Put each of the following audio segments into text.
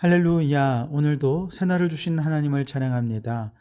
할렐루야. 오늘도 새날을 주신 하나님을 찬양합니다.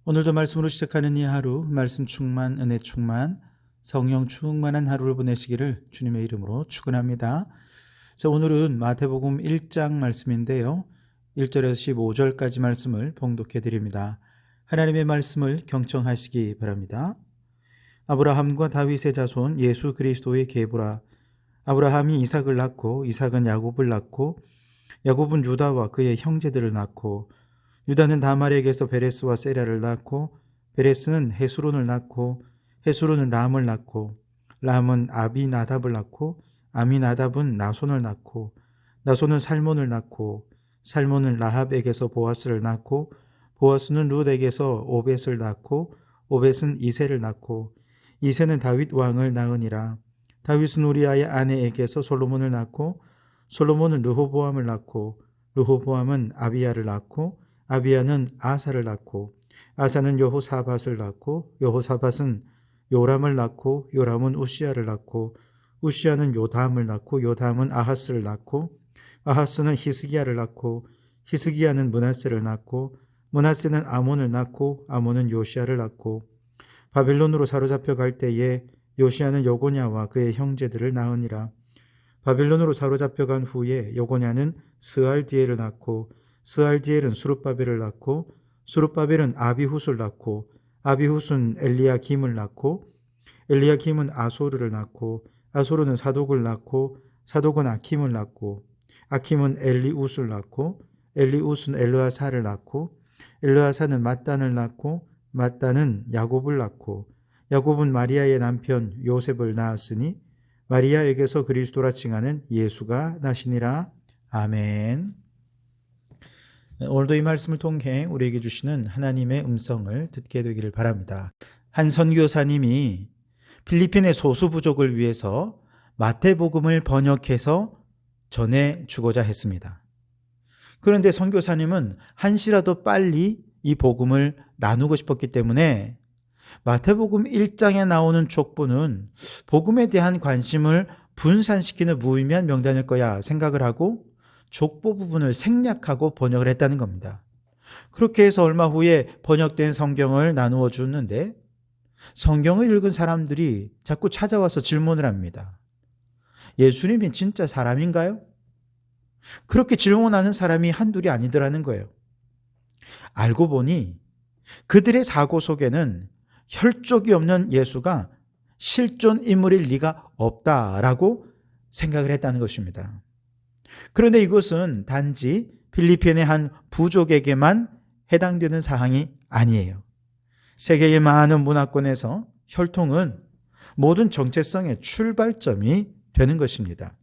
오늘도 말씀으로 시작하는 이 하루, 말씀 충만, 은혜 충만, 성령 충만한 하루를 보내시기를 주님의 이름으로 축원합니다. 자, 오늘은 마태복음 1장 말씀인데요. 1절에서 15절까지 말씀을 봉독해 드립니다. 하나님의 말씀을 경청하시기 바랍니다. 아브라함과 다윗의 자손 예수 그리스도의 계보라. 아브라함이 이삭을 낳고 이삭은 야곱을 낳고 야곱은 유다와 그의 형제들을 낳고 유다는 다말에게서 베레스와 세라를 낳고 베레스는 헤스론을 낳고 헤스론은 람을 낳고 람은 아비나답을 낳고 아미나답은 나손을 낳고 나손은 살몬을 낳고 살몬은 라합에게서 보아스를 낳고 보아스는 룻에게서 오벳을 낳고 오벳은 이새를 낳고 이새는 다윗 왕을 낳으니라. 다윗은 우리아의 아내에게서 솔로몬을 낳고 솔로몬은 르호보암을 낳고 르호보암은 아비야를 낳고 아비야는 아사를 낳고 아사는 여호사밧을 낳고 여호사밧은 요람을 낳고 요람은 우시야를 낳고 우시야는 요담을 낳고 요담은 아하스를 낳고 아하스는 히스기야를 낳고 히스기야는 므낫세를 낳고 므낫세는 아몬을 낳고 아몬은 요시야를 낳고 바벨론으로 사로잡혀 갈 때에 요시야는 여고냐와 그의 형제들을 낳으니라. 바벨론으로 사로잡혀간 후에 여고냐는 스알디엘을 낳고 스알디엘은 수룹바벨을 낳고 수룹바벨은 아비훗을 낳고 아비훗은 엘리야김을 낳고 엘리야김은 아소르를 낳고 아소르는 사독을 낳고 사독은 아킴을 낳고 아킴은 엘리웃을 낳고 엘리웃은 엘르아사를 낳고 엘르아사는 맏단을 낳고 맏단은 야곱을 낳고 야곱은 마리아의 남편 요셉을 낳았으니 마리아에게서 그리스도라 칭하는 예수가 나시니라. 아멘. 오늘도 이 말씀을 통해 우리에게 주시는 하나님의 음성을 듣게 되기를 바랍니다. 한 선교사님이 필리핀의 소수 부족을 위해서 마태복음을 번역해서 전해주고자 했습니다. 그런데 선교사님은 한시라도 빨리 이 복음을 나누고 싶었기 때문에 마태복음 1장에 나오는 족보는 복음에 대한 관심을 분산시키는 무의미한 명단일 거야 생각을 하고 족보 부분을 생략하고 번역을 했다는 겁니다. 그렇게 해서 얼마 후에 번역된 성경을 나누어 줬는데 성경을 읽은 사람들이 자꾸 찾아와서 질문을 합니다. 예수님이 진짜 사람인가요? 그렇게 질문하는 사람이 한둘이 아니더라는 거예요. 알고 보니 그들의 사고 속에는 혈족이 없는 예수가 실존 인물일 리가 없다라고 생각을 했다는 것입니다. 그런데 이것은 단지 필리핀의 한 부족에게만 해당되는 사항이 아니에요. 세계의 많은 문화권에서 혈통은 모든 정체성의 출발점이 되는 것입니다.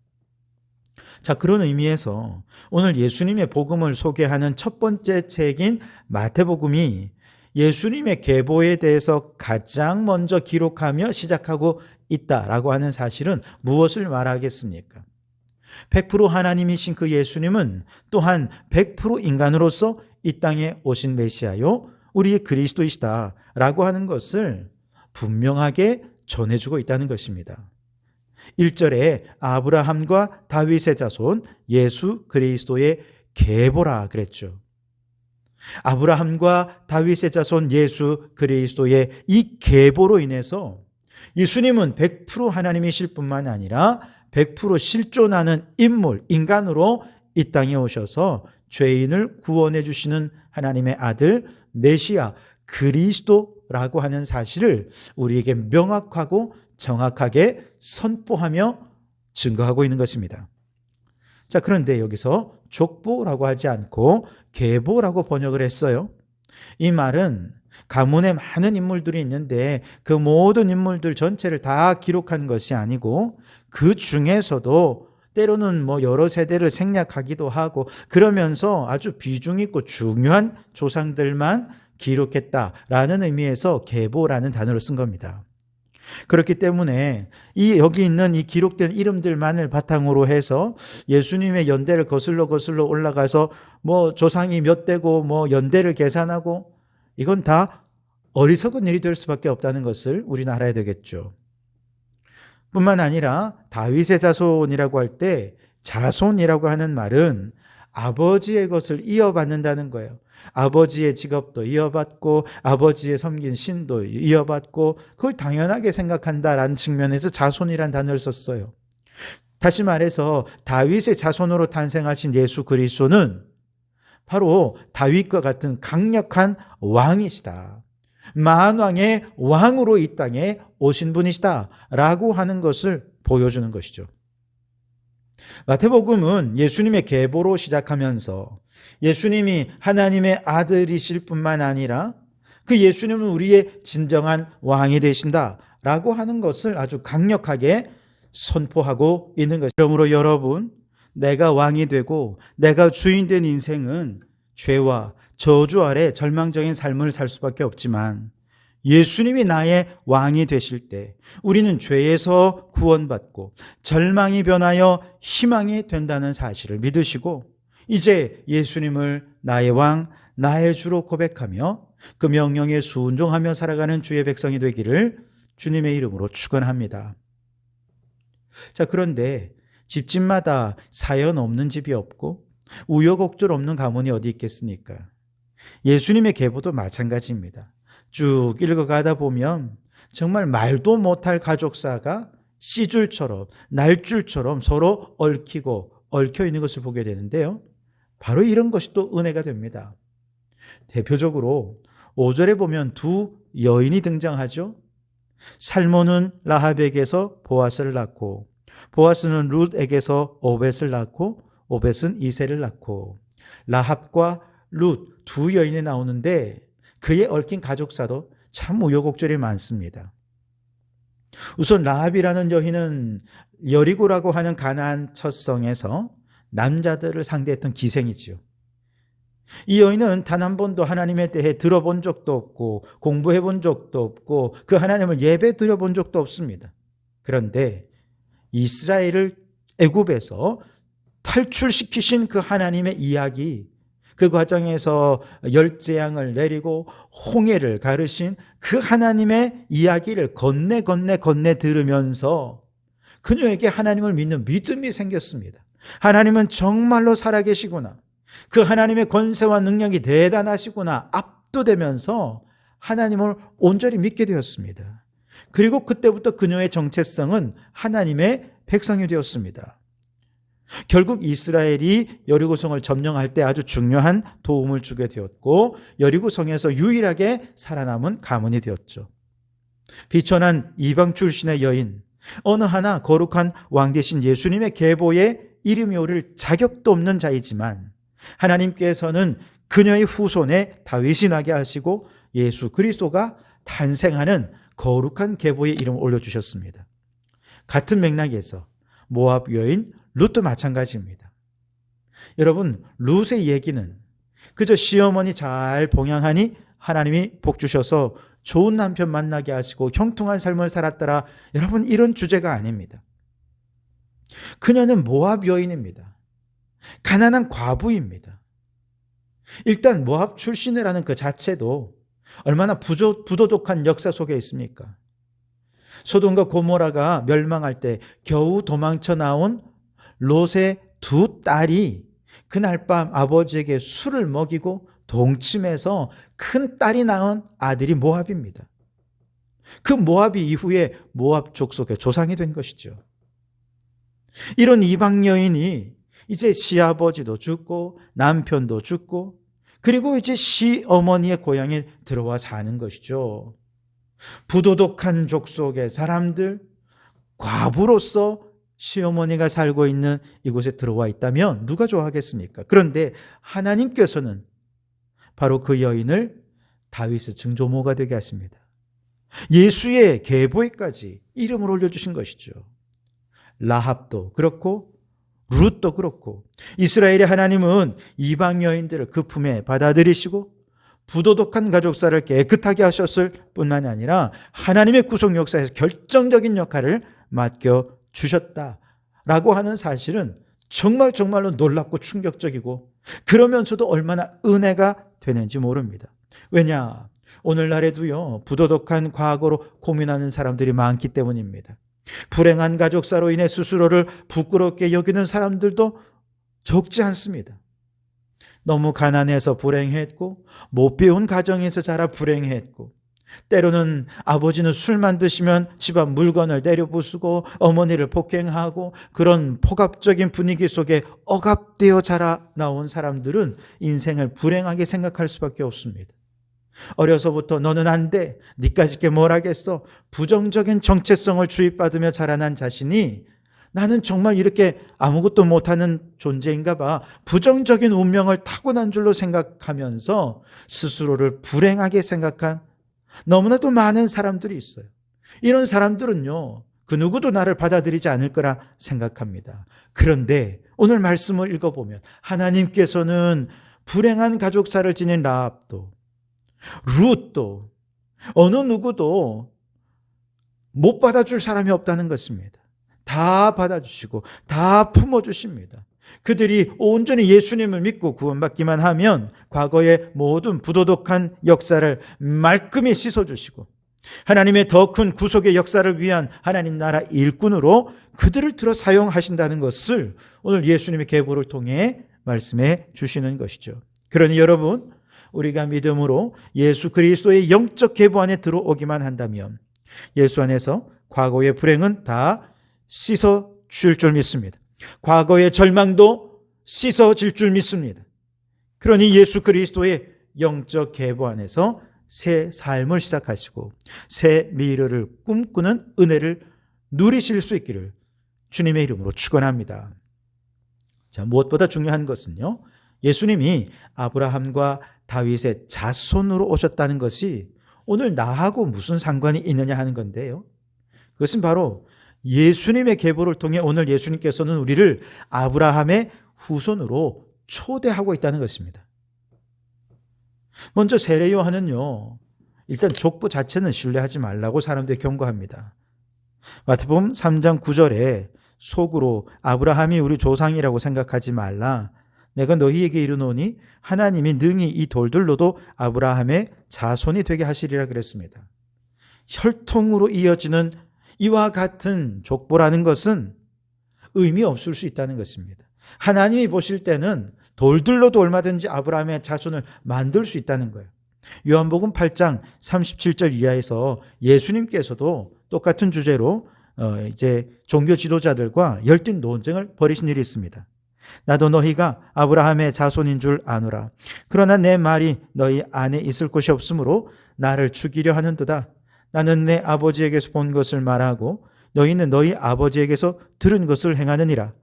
자, 그런 의미에서 오늘 예수님의 복음을 소개하는 첫 번째 책인 마태복음이 예수님의 계보에 대해서 가장 먼저 기록하며 시작하고 있다라고 하는 사실은 무엇을 말하겠습니까? 100% 하나님이신 그 예수님은 또한 100% 인간으로서 이 땅에 오신 메시아요, 우리의 그리스도이시다라고 하는 것을 분명하게 전해주고 있다는 것입니다. 1절에 아브라함과 다윗의 자손 예수 그리스도의 계보라 그랬죠. 아브라함과 다윗의 자손 예수 그리스도의 이 계보로 인해서 예수님은 100% 하나님이실 뿐만 아니라 100% 실존하는 인물, 인간으로 이 땅에 오셔서 죄인을 구원해 주시는 하나님의 아들 메시아 그리스도라고 하는 사실을 우리에게 명확하고 정확하게 선포하며 증거하고 있는 것입니다. 자, 그런데 여기서 족보라고 하지 않고 계보라고 번역을 했어요. 이 말은 가문에 많은 인물들이 있는데 그 모든 인물들 전체를 다 기록한 것이 아니고 그 중에서도 때로는 여러 세대를 생략하기도 하고 그러면서 아주 비중 있고 중요한 조상들만 기록했다라는 의미에서 계보라는 단어를 쓴 겁니다. 그렇기 때문에 여기 있는 이 기록된 이름들만을 바탕으로 해서 예수님의 연대를 거슬러 올라가서 조상이 몇 대고 연대를 계산하고 이건 다 어리석은 일이 될 수밖에 없다는 것을 우리는 알아야 되겠죠. 뿐만 아니라 다윗의 자손이라고 할 때 자손이라고 하는 말은 아버지의 것을 이어받는다는 거예요. 아버지의 직업도 이어받고 아버지의 섬긴 신도 이어받고 그걸 당연하게 생각한다라는 측면에서 자손이란 단어를 썼어요. 다시 말해서 다윗의 자손으로 탄생하신 예수 그리스도는 바로 다윗과 같은 강력한 왕이시다. 만왕의 왕으로 이 땅에 오신 분이시다 라고 하는 것을 보여주는 것이죠. 마태복음은 예수님의 계보로 시작하면서 예수님이 하나님의 아들이실 뿐만 아니라 그 예수님은 우리의 진정한 왕이 되신다 라고 하는 것을 아주 강력하게 선포하고 있는 것이죠. 그러므로 여러분, 내가 왕이 되고 내가 주인 된 인생은 죄와 저주 아래 절망적인 삶을 살 수밖에 없지만 예수님이 나의 왕이 되실 때 우리는 죄에서 구원받고 절망이 변하여 희망이 된다는 사실을 믿으시고 이제 예수님을 나의 왕, 나의 주로 고백하며 그 명령에 순종하며 살아가는 주의 백성이 되기를 주님의 이름으로 축원합니다. 자, 그런데 집집마다 사연 없는 집이 없고 우여곡절 없는 가문이 어디 있겠습니까? 예수님의 계보도 마찬가지입니다. 쭉 읽어가다 보면 정말 말도 못할 가족사가 씨줄처럼 날줄처럼 서로 얽히고 얽혀 있는 것을 보게 되는데요. 바로 이런 것이 또 은혜가 됩니다. 대표적으로 5절에 보면 두 여인이 등장하죠. 살몬은 라합에게서 보아스를 낳고 보아스는 룻에게서 오벳을 낳고 오벳은 이새를 낳고 라합과 룻 두 여인이 나오는데 그에 얽힌 가족사도 참 우여곡절이 많습니다. 우선 라합이라는 여인은 여리고라고 하는 가나안 첫 성에서 남자들을 상대했던 기생이지요. 이 여인은 단 한 번도 하나님에 대해 들어본 적도 없고 공부해 본 적도 없고 그 하나님을 예배 드려본 적도 없습니다. 그런데 이스라엘을 애굽에서 탈출시키신 그 하나님의 이야기, 그 과정에서 열재앙을 내리고 홍해를 가르신 그 하나님의 이야기를 건네 들으면서 그녀에게 하나님을 믿는 믿음이 생겼습니다. 하나님은 정말로 살아계시구나. 그 하나님의 권세와 능력이 대단하시구나. 압도되면서 하나님을 온전히 믿게 되었습니다. 그리고 그때부터 그녀의 정체성은 하나님의 백성이 되었습니다. 결국 이스라엘이 여리고성을 점령할 때 아주 중요한 도움을 주게 되었고 여리고성에서 유일하게 살아남은 가문이 되었죠. 비천한 이방 출신의 여인, 어느 하나 거룩한 왕 대신 예수님의 계보에 이름이 오를 자격도 없는 자이지만 하나님께서는 그녀의 후손에 다윗이 나게 하시고 예수 그리스도가 탄생하는 거룩한 계보에 이름을 올려주셨습니다. 같은 맥락에서 모압 여인 룻도 마찬가지입니다. 여러분, 룻의 얘기는 그저 시어머니 잘 봉양하니 하나님이 복 주셔서 좋은 남편 만나게 하시고 형통한 삶을 살았더라. 여러분, 이런 주제가 아닙니다. 그녀는 모압 여인입니다. 가난한 과부입니다. 일단 모압 출신이라는 그 자체도 얼마나 부도덕한 역사 속에 있습니까? 소돔과 고모라가 멸망할 때 겨우 도망쳐 나온 롯의 두 딸이 그날 밤 아버지에게 술을 먹이고 동침해서 큰 딸이 낳은 아들이 모압입니다. 그 모압이 이후에 모압 족속의 조상이 된 것이죠. 이런 이방 여인이 이제 시아버지도 죽고 남편도 죽고 그리고 이제 시어머니의 고향에 들어와 사는 것이죠. 부도덕한 족속의 사람들, 과부로서 시어머니가 살고 있는 이곳에 들어와 있다면 누가 좋아하겠습니까? 그런데 하나님께서는 바로 그 여인을 다윗의 증조모가 되게 하십니다. 예수의 계보에까지 이름을 올려주신 것이죠. 라합도 그렇고 룻도 그렇고 이스라엘의 하나님은 이방 여인들을 그 품에 받아들이시고 부도덕한 가족사를 깨끗하게 하셨을 뿐만 아니라 하나님의 구속 역사에서 결정적인 역할을 맡겨주셨다라고 하는 사실은 정말로 놀랍고 충격적이고 그러면서도 얼마나 은혜가 되는지 모릅니다. 왜냐? 오늘날에도요, 부도덕한 과거로 고민하는 사람들이 많기 때문입니다. 불행한 가족사로 인해 스스로를 부끄럽게 여기는 사람들도 적지 않습니다. 너무 가난해서 불행했고, 못 배운 가정에서 자라 불행했고, 때로는 아버지는 술만 드시면 집안 물건을 내려 부수고 어머니를 폭행하고, 그런 폭압적인 분위기 속에 억압되어 자라 나온 사람들은 인생을 불행하게 생각할 수밖에 없습니다. 어려서부터 너는 안 돼, 니까짓 게 뭘 하겠어, 부정적인 정체성을 주입받으며 자라난 자신이 나는 정말 이렇게 아무것도 못하는 존재인가 봐, 부정적인 운명을 타고난 줄로 생각하면서 스스로를 불행하게 생각한 너무나도 많은 사람들이 있어요. 이런 사람들은요, 그 누구도 나를 받아들이지 않을 거라 생각합니다. 그런데 오늘 말씀을 읽어보면 하나님께서는 불행한 가족사를 지닌 라합도, 룻도, 어느 누구도 못 받아줄 사람이 없다는 것입니다. 다 받아주시고 다 품어주십니다. 그들이 온전히 예수님을 믿고 구원받기만 하면 과거의 모든 부도덕한 역사를 말끔히 씻어주시고 하나님의 더 큰 구속의 역사를 위한 하나님 나라 일꾼으로 그들을 들어 사용하신다는 것을 오늘 예수님의 계보를 통해 말씀해 주시는 것이죠. 그러니 여러분, 우리가 믿음으로 예수 그리스도의 영적 계보 안에 들어오기만 한다면 예수 안에서 과거의 불행은 다 씻어질 줄 믿습니다. 과거의 절망도 씻어질 줄 믿습니다. 그러니 예수 그리스도의 영적 계보 안에서 새 삶을 시작하시고 새 미래를 꿈꾸는 은혜를 누리실 수 있기를 주님의 이름으로 축원합니다. 자, 무엇보다 중요한 것은요, 예수님이 아브라함과 다윗의 자손으로 오셨다는 것이 오늘 나하고 무슨 상관이 있느냐 하는 건데요. 그것은 바로 예수님의 계보를 통해 오늘 예수님께서는 우리를 아브라함의 후손으로 초대하고 있다는 것입니다. 먼저 세례 요한은요, 일단 족보 자체는 신뢰하지 말라고 사람들이 경고합니다. 마태복음 3장 9절에 속으로 아브라함이 우리 조상이라고 생각하지 말라, 내가 너희에게 이르노니 하나님이 능히 이 돌들로도 아브라함의 자손이 되게 하시리라 그랬습니다. 혈통으로 이어지는 이와 같은 족보라는 것은 의미 없을 수 있다는 것입니다. 하나님이 보실 때는 돌들로도 얼마든지 아브라함의 자손을 만들 수 있다는 거예요. 요한복음 8장 37절 이하에서 예수님께서도 똑같은 주제로 이제 종교 지도자들과 열띤 논쟁을 벌이신 일이 있습니다. 나도 너희가 아브라함의 자손인 줄 아노라. 그러나 내 말이 너희 안에 있을 곳이 없으므로 나를 죽이려 하는도다. 나는 내 아버지에게서 본 것을 말하고 너희는 너희 아버지에게서 들은 것을 행하느니라.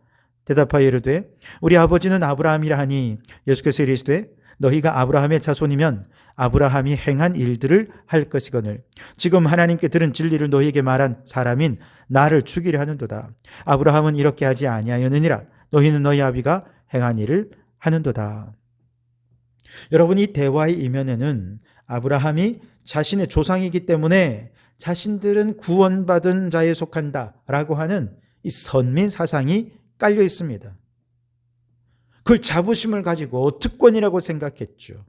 대답하여 이르되 우리 아버지는 아브라함이라 하니 예수께서 이르시되 너희가 아브라함의 자손이면 아브라함이 행한 일들을 할 것이거늘 지금 하나님께 들은 진리를 너희에게 말한 사람인 나를 죽이려 하는도다. 아브라함은 이렇게 하지 아니하였느니라. 너희는 너희 아비가 행한 일을 하는도다. 여러분, 이 대화의 이면에는 아브라함이 자신의 조상이기 때문에 자신들은 구원받은 자에 속한다라고 하는 이 선민 사상이 깔려 있습니다. 그걸 자부심을 가지고 특권이라고 생각했죠.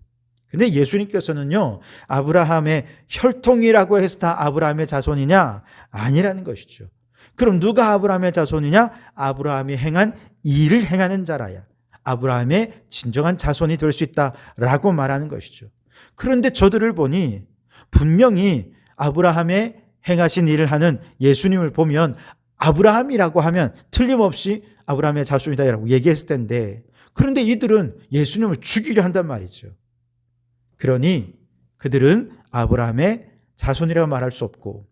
근데 예수님께서는요, 아브라함의 혈통이라고 해서 다 아브라함의 자손이냐? 아니라는 것이죠. 그럼 누가 아브라함의 자손이냐? 아브라함이 행한 일을 행하는 자라야 아브라함의 진정한 자손이 될 수 있다라고 말하는 것이죠. 그런데 저들을 보니 분명히 아브라함의 행하신 일을 하는 예수님을 보면 아브라함이라고 하면 틀림없이 아브라함의 자손이다라고 얘기했을 텐데, 그런데 이들은 예수님을 죽이려 한단 말이죠. 그러니 그들은 아브라함의 자손이라고 말할 수 없고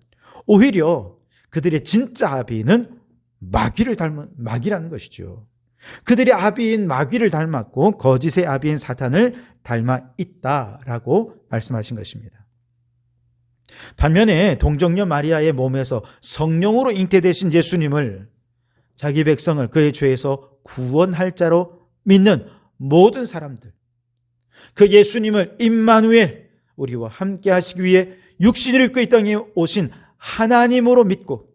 오히려 그들의 진짜 아비는 마귀를 닮은 마귀라는 것이죠. 그들의 아비인 마귀를 닮았고 거짓의 아비인 사탄을 닮아 있다라고 말씀하신 것입니다. 반면에 동정녀 마리아의 몸에서 성령으로 잉태되신 예수님을 자기 백성을 그의 죄에서 구원할 자로 믿는 모든 사람들, 그 예수님을 임마누엘, 우리와 함께 하시기 위해 육신을 입고 이 땅에 오신 하나님으로 믿고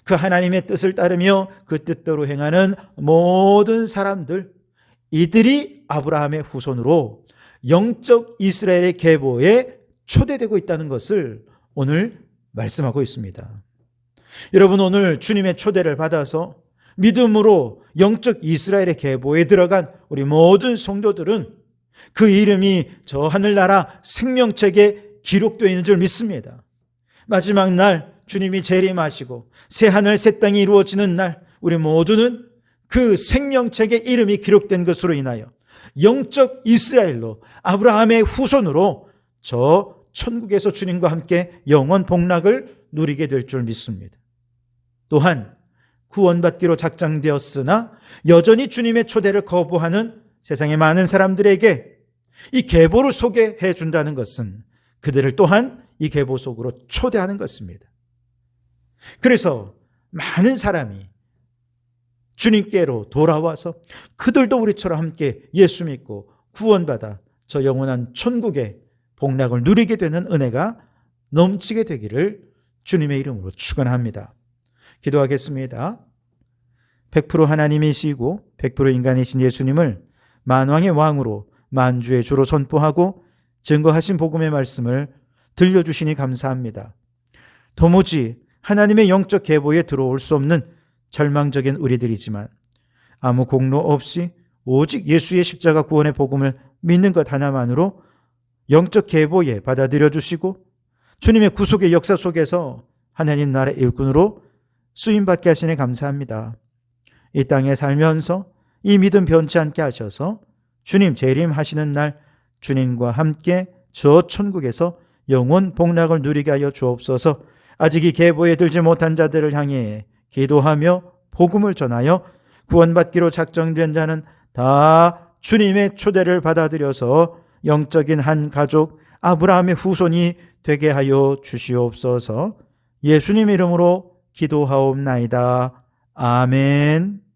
그 하나님의 뜻을 따르며 그 뜻대로 행하는 모든 사람들, 이들이 아브라함의 후손으로 영적 이스라엘의 계보에 초대되고 있다는 것을 오늘 말씀하고 있습니다. 여러분, 오늘 주님의 초대를 받아서 믿음으로 영적 이스라엘의 계보에 들어간 우리 모든 성도들은 그 이름이 저 하늘나라 생명책에 기록되어 있는 줄 믿습니다. 마지막 날 주님이 재림하시고 새 하늘 새 땅이 이루어지는 날 우리 모두는 그 생명책에 이름이 기록된 것으로 인하여 영적 이스라엘로 아브라함의 후손으로 저 천국에서 주님과 함께 영원 복락을 누리게 될 줄 믿습니다. 또한 구원받기로 작정되었으나 여전히 주님의 초대를 거부하는 세상의 많은 사람들에게 이 계보를 소개해 준다는 것은 그들을 또한 이 계보 속으로 초대하는 것입니다. 그래서 많은 사람이 주님께로 돌아와서 그들도 우리처럼 함께 예수 믿고 구원받아 저 영원한 천국의 복락을 누리게 되는 은혜가 넘치게 되기를 주님의 이름으로 축원합니다. 기도하겠습니다. 100% 하나님이시고 100% 인간이신 예수님을 만왕의 왕으로 만주의 주로 선포하고 증거하신 복음의 말씀을 들려주시니 감사합니다. 도무지 하나님의 영적 계보에 들어올 수 없는 절망적인 우리들이지만 아무 공로 없이 오직 예수의 십자가 구원의 복음을 믿는 것 하나만으로 영적 계보에 받아들여 주시고 주님의 구속의 역사 속에서 하나님 나라의 일꾼으로 쓰임받게 하시니 감사합니다. 이 땅에 살면서 이 믿음 변치 않게 하셔서 주님 재림하시는 날 주님과 함께 저 천국에서 영원 복락을 누리게 하여 주옵소서. 아직 이 계보에 들지 못한 자들을 향해 기도하며 복음을 전하여 구원받기로 작정된 자는 다 주님의 초대를 받아들여서 영적인 한 가족 아브라함의 후손이 되게 하여 주시옵소서. 예수님 이름으로 기도하옵나이다. 아멘.